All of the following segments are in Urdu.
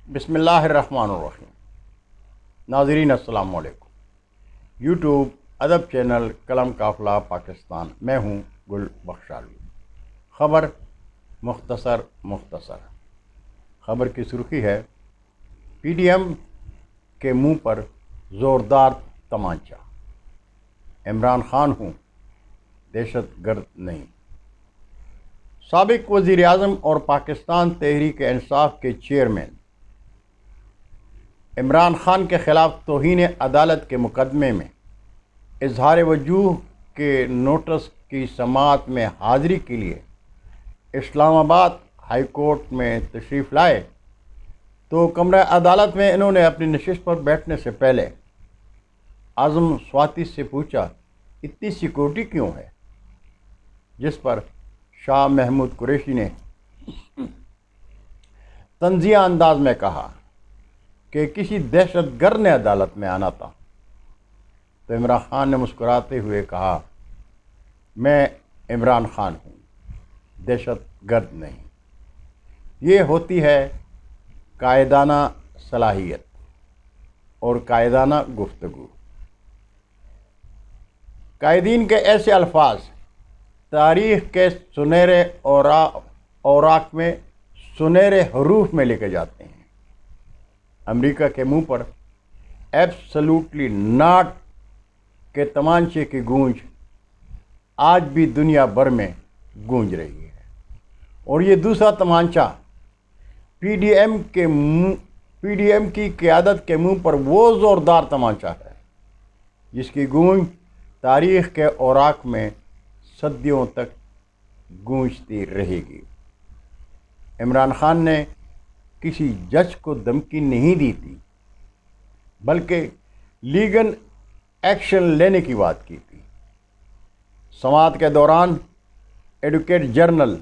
بسم اللہ الرحمن الرحیم۔ ناظرین السلام علیکم۔ یوٹیوب ادب چینل قلم قافلہ پاکستان، میں ہوں گل بخشالوی۔ خبر مختصر خبر کی سرخی ہے: پی ڈی ایم کے منہ پر زوردار تمانچہ، عمران خان ہوں، دہشت گرد نہیں۔ سابق وزیر اعظم اور پاکستان تحریک انصاف کے چیئرمین عمران خان کے خلاف توہین عدالت کے مقدمے میں اظہار وجوہ کے نوٹس کی سماعت میں حاضری کے لیے اسلام آباد ہائی کورٹ میں تشریف لائے تو کمرہ عدالت میں انہوں نے اپنی نشست پر بیٹھنے سے پہلے اعظم سواتی سے پوچھا، اتنی سیکورٹی کیوں ہے؟ جس پر شاہ محمود قریشی نے طنزیہ انداز میں کہا کہ کسی دہشت گرد نے عدالت میں آنا تھا، تو عمران خان نے مسکراتے ہوئے کہا، میں عمران خان ہوں، دہشت گرد نہیں۔ یہ ہوتی ہے قائدانہ صلاحیت اور قائدانہ گفتگو۔ قائدین کے ایسے الفاظ تاریخ کے سنہرے اوراق میں سنہرے حروف میں لکھے جاتے ہیں۔ امریکہ کے منہ پر ایبسلیوٹلی ناٹ کے تمانچے کی گونج آج بھی دنیا بھر میں گونج رہی ہے، اور یہ دوسرا تمانچہ پی ڈی ایم کی قیادت کے منہ پر وہ زوردار تمانچہ ہے جس کی گونج تاریخ کے اوراق میں صدیوں تک گونجتی رہے گی۔ عمران خان نے کسی جج کو دھمکی نہیں دی تھی، بلکہ لیگل ایکشن لینے کی بات کی تھی۔ سماعت کے دوران ایڈوکیٹ جنرل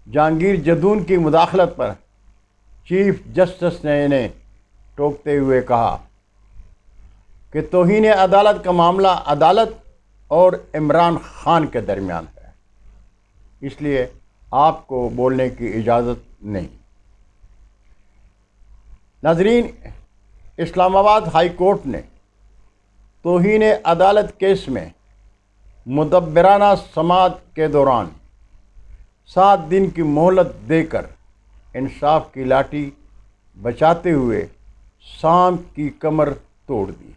جہانگیر جدون کی مداخلت پر چیف جسٹس نے انہیں ٹوکتے ہوئے کہا کہ توہین عدالت کا معاملہ عدالت اور عمران خان کے درمیان ہے، اس لیے آپ کو بولنے کی اجازت نہیں۔ ناظرین، اسلام آباد ہائی کورٹ نے توہین عدالت کیس میں مدبرانہ سماعت کے دوران 7 دن کی مہلت دے کر انصاف کی لاٹھی بچاتے ہوئے سانپ کی کمر توڑ دی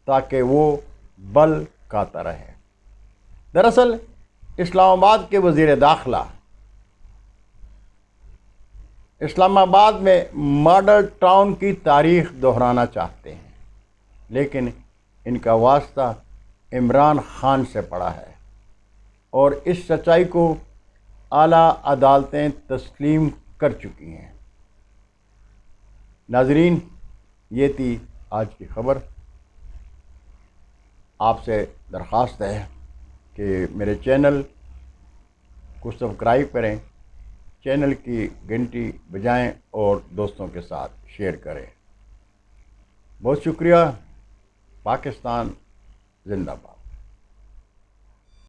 تاکہ وہ بل کھاتا رہے۔ دراصل اسلام آباد کے وزیر داخلہ اسلام آباد میں ماڈل ٹاؤن کی تاریخ دہرانا چاہتے ہیں، لیکن ان کا واسطہ عمران خان سے پڑا ہے، اور اس سچائی کو اعلیٰ عدالتیں تسلیم کر چکی ہیں۔ ناظرین، یہ تھی آج کی خبر۔ آپ سے درخواست ہے کہ میرے چینل کو سبسکرائب کریں، چینل کی گھنٹی بجائیں اور دوستوں کے ساتھ شیئر کریں۔ بہت شکریہ۔ پاکستان زندہ باد۔